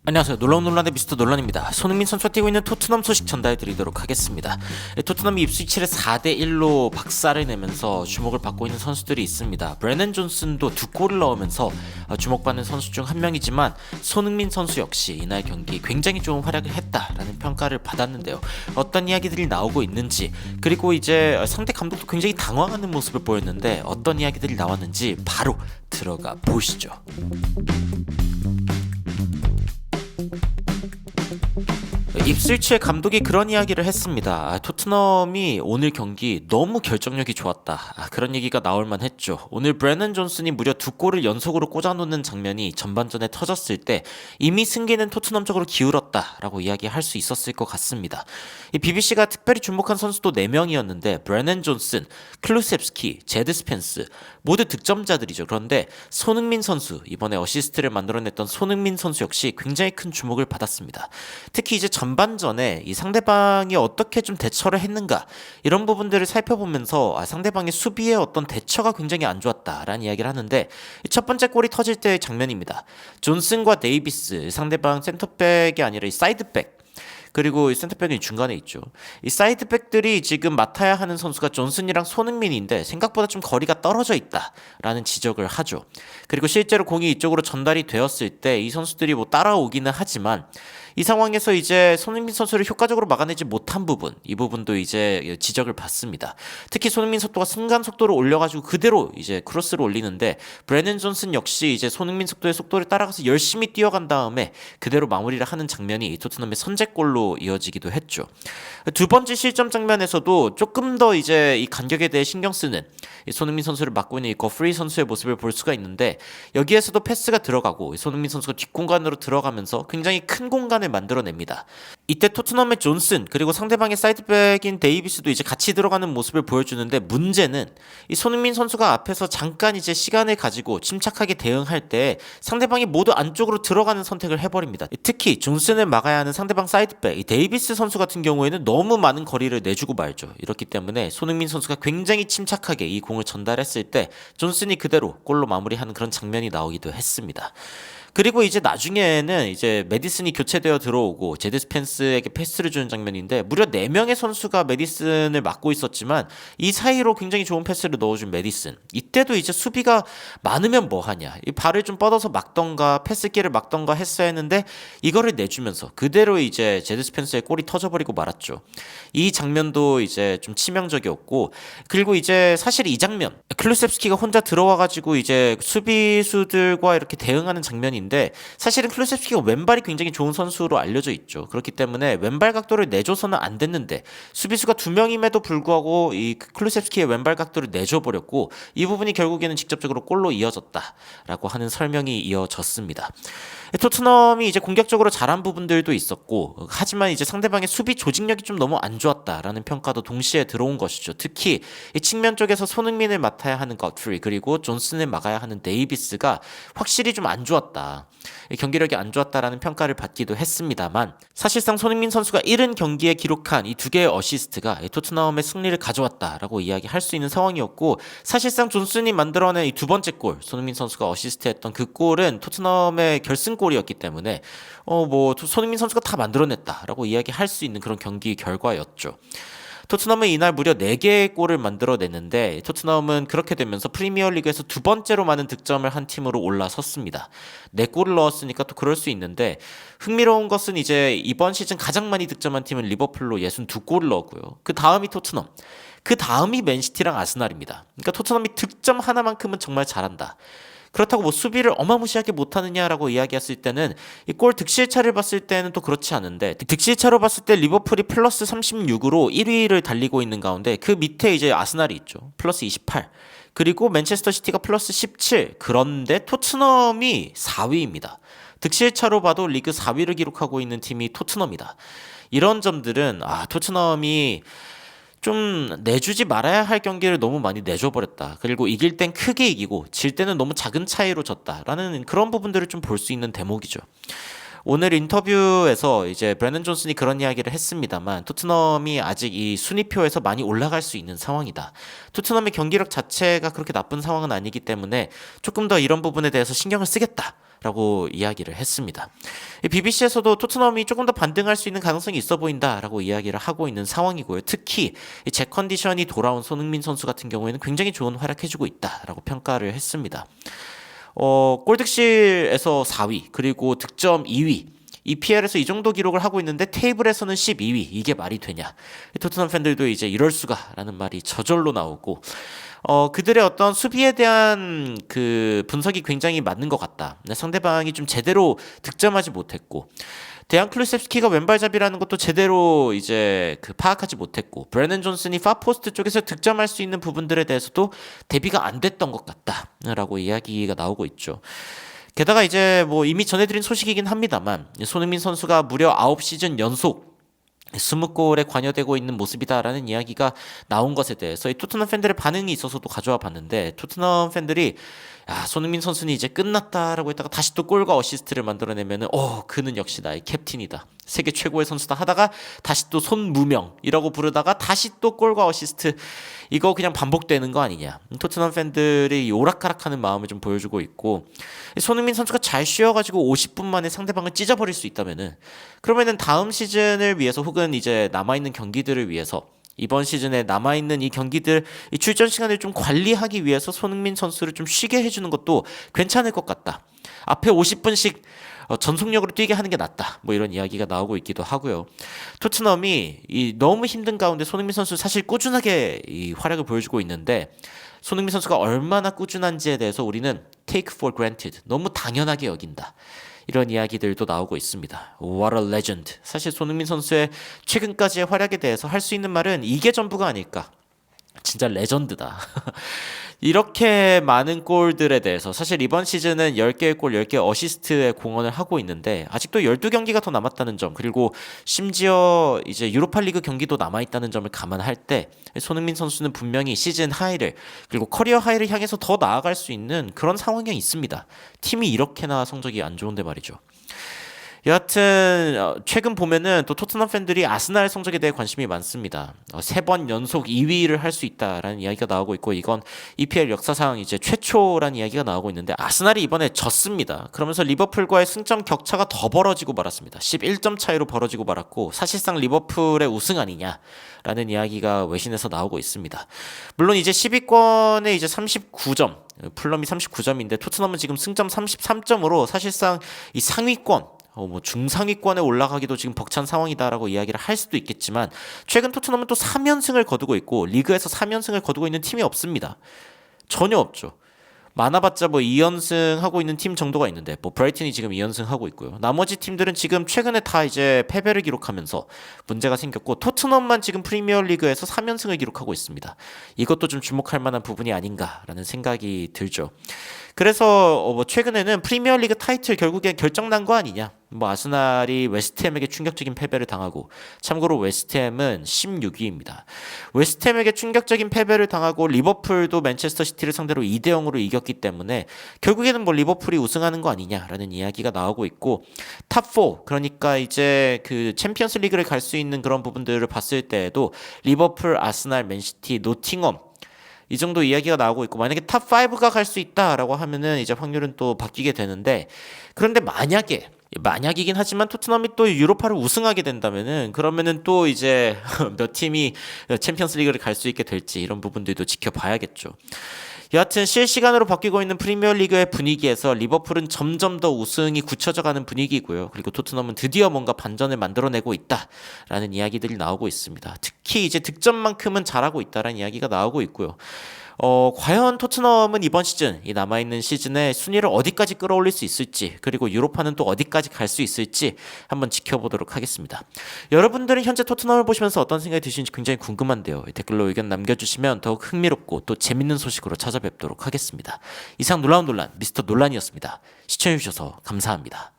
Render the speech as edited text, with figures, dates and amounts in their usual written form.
안녕하세요. 놀라운 논란의 미스터 논란입니다. 손흥민 선수가 뛰고 있는 토트넘 소식 전달해드리도록 하겠습니다. 토트넘이 입스위치를 4대1로 박살을 내면서 주목을 받고 있는 선수들이 있습니다. 브래넌 존슨도 2골을 넣으면서 주목받는 선수 중 한 명이지만 손흥민 선수 역시 이날 경기 굉장히 좋은 활약을 했다라는 평가를 받았는데요. 어떤 이야기들이 나오고 있는지, 그리고 이제 상대 감독도 굉장히 당황하는 모습을 보였는데 어떤 이야기들이 나왔는지 바로 들어가 보시죠. 입스위치의 감독이 그런 이야기를 했습니다. 토트넘이 오늘 경기 너무 결정력이 좋았다. 그런 얘기가 나올만 했죠. 오늘 브래넌 존슨이 무려 2골을 연속으로 꽂아놓는 장면이 전반전에 터졌을 때 이미 승기는 토트넘 쪽으로 기울었다라고 이야기할 수 있었을 것 같습니다. 이 BBC가 특별히 주목한 선수도 4명이었는데 브래넌 존슨, 클루셉스키, 제드 스펜스 모두 득점자들이죠. 그런데 손흥민 선수, 이번에 어시스트를 만들어냈던 손흥민 선수 역시 굉장히 큰 주목을 받았습니다. 특히 이제 전반전에 이 상대방이 어떻게 좀 대처를 했는가, 이런 부분들을 살펴보면서 상대방의 수비의 어떤 대처가 굉장히 안 좋았다라는 이야기를 하는데, 첫 번째 골이 터질 때의 장면입니다. 존슨과 데이비스, 상대방 센터백이 아니라 이 사이드백, 그리고 이 센터백이 중간에 있죠. 이 사이드백들이 지금 맡아야 하는 선수가 존슨이랑 손흥민인데 생각보다 좀 거리가 떨어져 있다라는 지적을 하죠. 그리고 실제로 공이 이쪽으로 전달이 되었을 때 이 선수들이 뭐 따라오기는 하지만 이 상황에서 이제 손흥민 선수를 효과적으로 막아내지 못한 부분, 이 부분도 이제 지적을 받습니다. 특히 손흥민 선수가 순간 속도를 올려가지고 그대로 이제 크로스를 올리는데 브래넌 존슨 역시 이제 손흥민 속도를 따라가서 열심히 뛰어간 다음에 그대로 마무리를 하는 장면이 토트넘의 선제골로 이어지기도 했죠. 두 번째 실점 장면에서도 조금 더 이제 이 간격에 대해 신경 쓰는 이 손흥민 선수를 맡고 있는 이 거프리 선수의 모습을 볼 수가 있는데, 여기에서도 패스가 들어가고 손흥민 선수가 뒷공간으로 들어가면서 굉장히 큰 공간을 만들어냅니다. 이때 토트넘의 존슨, 그리고 상대방의 사이드백인 데이비스도 이제 같이 들어가는 모습을 보여주는데, 문제는 이 손흥민 선수가 앞에서 잠깐 이제 시간을 가지고 침착하게 대응할 때 상대방이 모두 안쪽으로 들어가는 선택을 해버립니다. 특히 존슨을 막아야 하는 상대방 사이드백 이 데이비스 선수 같은 경우에는 너무 많은 거리를 내주고 말죠. 이렇기 때문에 손흥민 선수가 굉장히 침착하게 이 공을 전달했을 때 존슨이 그대로 골로 마무리하는 그런 장면이 나오기도 했습니다. 그리고 이제 나중에는 이제 메디슨이 교체되어 들어오고 제드 스펜스에게 패스를 주는 장면인데, 무려 4명의 선수가 메디슨을 막고 있었지만 이 사이로 굉장히 좋은 패스를 넣어준 메디슨, 이때도 이제 수비가 많으면 뭐하냐, 이 발을 좀 뻗어서 막던가 패스기를 막던가 했어야 했는데 이거를 내주면서 그대로 이제 제드 스펜스의 골이 터져버리고 말았죠. 이 장면도 이제 좀 치명적이었고, 그리고 이제 사실 이 장면 클루셉스키가 혼자 들어와가지고 이제 수비수들과 이렇게 대응하는 장면인데, 사실은 클루셉스키가 왼발이 굉장히 좋은 선수로 알려져 있죠. 그렇기 때문에 왼발 각도를 내줘서는 안 됐는데 수비수가 2명임에도 불구하고 이 클루셉스키의 왼발 각도를 내줘버렸고, 이 부분이 결국에는 직접적으로 골로 이어졌다라고 하는 설명이 이어졌습니다. 토트넘이 이제 공격적으로 잘한 부분들도 있었고, 하지만 이제 상대방의 수비 조직력이 좀 너무 안 좋았다라는 평가도 동시에 들어온 것이죠. 특히 이 측면 쪽에서 손흥민을 맡아야 하는 거트리, 그리고 존슨을 막아야 하는 데이비스가 확실히 좀 안 좋았다, 경기력이 안 좋았다라는 평가를 받기도 했습니다만, 사실상 손흥민 선수가 70경기에 기록한 이 2개의 어시스트가 토트넘의 승리를 가져왔다라고 이야기할 수 있는 상황이었고, 사실상 존슨이 만들어낸 이 2번째 골, 손흥민 선수가 어시스트했던 그 골은 토트넘의 결승골이었기 때문에 손흥민 선수가 다 만들어냈다라고 이야기할 수 있는 그런 경기 결과였죠. 토트넘은 이날 무려 4개의 골을 만들어냈는데, 토트넘은 그렇게 되면서 프리미어리그에서 2번째로 많은 득점을 한 팀으로 올라섰습니다. 4골을 넣었으니까 또 그럴 수 있는데, 흥미로운 것은 이제 이번 시즌 가장 많이 득점한 팀은 리버풀로 62골을 넣었고요. 그 다음이 토트넘, 그 다음이 맨시티랑 아스날입니다. 그러니까 토트넘이 득점 하나만큼은 정말 잘한다. 그렇다고 뭐 수비를 어마무시하게 못하느냐라고 이야기했을 때는 이 골 득실차를 봤을 때는 또 그렇지 않은데, 득실차로 봤을 때 리버풀이 플러스 36으로 1위를 달리고 있는 가운데 그 밑에 이제 아스날이 있죠. 플러스 28. 그리고 맨체스터 시티가 플러스 17. 그런데 토트넘이 4위입니다. 득실차로 봐도 리그 4위를 기록하고 있는 팀이 토트넘이다. 이런 점들은 토트넘이 좀 내주지 말아야 할 경기를 너무 많이 내줘버렸다. 그리고 이길 땐 크게 이기고 질 때는 너무 작은 차이로 졌다라는 그런 부분들을 좀 볼 수 있는 대목이죠. 오늘 인터뷰에서 이제 브래넌 존슨이 그런 이야기를 했습니다만, 토트넘이 아직 이 순위표에서 많이 올라갈 수 있는 상황이다. 토트넘의 경기력 자체가 그렇게 나쁜 상황은 아니기 때문에 조금 더 이런 부분에 대해서 신경을 쓰겠다 라고 이야기를 했습니다. BBC에서도 토트넘이 조금 더 반등할 수 있는 가능성이 있어 보인다라고 이야기를 하고 있는 상황이고요. 특히 제 컨디션이 돌아온 손흥민 선수 같은 경우에는 굉장히 좋은 활약해주고 있다라고 평가를 했습니다. 골득실에서 4위 그리고 득점 2위 EPL에서 이 정도 기록을 하고 있는데 테이블에서는 12위. 이게 말이 되냐. 토트넘 팬들도 이제 이럴 수가 라는 말이 저절로 나오고 그들의 어떤 수비에 대한 그 분석이 굉장히 맞는 것 같다. 상대방이 좀 제대로 득점하지 못했고 데안 클루셉스키가 왼발잡이라는 것도 제대로 이제 그 파악하지 못했고 브래넌 존슨이 파포스트 쪽에서 득점할 수 있는 부분들에 대해서도 대비가 안 됐던 것 같다라고 이야기가 나오고 있죠. 게다가 이제 뭐 이미 전해드린 소식이긴 합니다만 손흥민 선수가 무려 9시즌 연속 20골에 관여되고 있는 모습이다라는 이야기가 나온 것에 대해서 이 토트넘 팬들의 반응이 있어서도 가져와 봤는데 토트넘 팬들이 손흥민 선수는 이제 끝났다라고 했다가 다시 또 골과 어시스트를 만들어내면은 그는 역시 나의 캡틴이다. 세계 최고의 선수다 하다가 다시 또 손무명이라고 부르다가 다시 또 골과 어시스트 이거 그냥 반복되는 거 아니냐. 토트넘 팬들이 오락가락하는 마음을 좀 보여주고 있고 손흥민 선수가 잘 쉬어가지고 50분 만에 상대방을 찢어버릴 수 있다면은 그러면은 다음 시즌을 위해서 혹은 이제 남아있는 경기들을 위해서 이번 시즌에 남아있는 이 경기들 이 출전 시간을 좀 관리하기 위해서 손흥민 선수를 좀 쉬게 해주는 것도 괜찮을 것 같다. 앞에 50분씩 전속력으로 뛰게 하는 게 낫다. 뭐 이런 이야기가 나오고 있기도 하고요. 토트넘이 이 너무 힘든 가운데 손흥민 선수 사실 꾸준하게 이 활약을 보여주고 있는데 손흥민 선수가 얼마나 꾸준한지에 대해서 우리는 take for granted 너무 당연하게 여긴다. 이런 이야기들도 나오고 있습니다. What a legend. 사실 손흥민 선수의 최근까지의 활약에 대해서 할 수 있는 말은 이게 전부가 아닐까. 진짜 레전드다. 이렇게 많은 골들에 대해서 사실 이번 시즌은 10개의 골, 10개 어시스트에 공헌을 하고 있는데 아직도 12경기가 더 남았다는 점 그리고 심지어 이제 유로파리그 경기도 남아있다는 점을 감안할 때 손흥민 선수는 분명히 시즌 하이를 그리고 커리어 하이를 향해서 더 나아갈 수 있는 그런 상황에 있습니다. 팀이 이렇게나 성적이 안 좋은데 말이죠. 여하튼 최근 보면은 또 토트넘 팬들이 아스날 성적에 대해 관심이 많습니다. 3번 연속 2위를 할 수 있다라는 이야기가 나오고 있고 이건 EPL 역사상 이제 최초라는 이야기가 나오고 있는데 아스날이 이번에 졌습니다. 그러면서 리버풀과의 승점 격차가 더 벌어지고 말았습니다. 11점 차이로 벌어지고 말았고 사실상 리버풀의 우승 아니냐라는 이야기가 외신에서 나오고 있습니다. 물론 이제 10위권에 이제 39점 풀럼이 39점인데 토트넘은 지금 승점 33점으로 사실상 이 상위권 뭐 중상위권에 올라가기도 지금 벅찬 상황이다라고 이야기를 할 수도 있겠지만 최근 토트넘은 또 3연승을 거두고 있고 리그에서 3연승을 거두고 있는 팀이 없습니다. 전혀 없죠. 많아봤자 뭐 2연승 하고 있는 팀 정도가 있는데 뭐 브라이튼이 지금 2연승 하고 있고요. 나머지 팀들은 지금 최근에 다 이제 패배를 기록하면서 문제가 생겼고 토트넘만 지금 프리미어리그에서 3연승을 기록하고 있습니다. 이것도 좀 주목할 만한 부분이 아닌가라는 생각이 들죠. 그래서 뭐 최근에는 프리미어리그 타이틀 결국에 결정난 거 아니냐. 뭐 아스날이 웨스트햄에게 충격적인 패배를 당하고 참고로 웨스트햄은 16위입니다. 웨스트햄에게 충격적인 패배를 당하고 리버풀도 맨체스터 시티를 상대로 2대0으로 이겼기 때문에 결국에는 뭐 리버풀이 우승하는 거 아니냐라는 이야기가 나오고 있고 탑4 그러니까 이제 그 챔피언스 리그를 갈 수 있는 그런 부분들을 봤을 때에도 리버풀, 아스날, 맨시티, 노팅엄 이 정도 이야기가 나오고 있고 만약에 탑5가 갈 수 있다라고 하면은 이제 확률은 또 바뀌게 되는데 그런데 만약이긴 하지만 토트넘이 또 유로파를 우승하게 된다면은 그러면은 또 이제 몇 팀이 챔피언스 리그를 갈 수 있게 될지 이런 부분들도 지켜봐야겠죠. 여하튼 실시간으로 바뀌고 있는 프리미어리그의 분위기에서 리버풀은 점점 더 우승이 굳혀져가는 분위기고요. 그리고 토트넘은 드디어 뭔가 반전을 만들어내고 있다라는 이야기들이 나오고 있습니다. 특히 이제 득점만큼은 잘하고 있다라는 이야기가 나오고 있고요. 과연 토트넘은 이번 시즌, 이 남아있는 시즌에 순위를 어디까지 끌어올릴 수 있을지, 그리고 유로파는 또 어디까지 갈 수 있을지 한번 지켜보도록 하겠습니다. 여러분들은 현재 토트넘을 보시면서 어떤 생각이 드시는지 굉장히 궁금한데요. 댓글로 의견 남겨주시면 더욱 흥미롭고 또 재밌는 소식으로 찾아뵙도록 하겠습니다. 이상 놀라운 논란, 미스터 논란이었습니다. 시청해주셔서 감사합니다.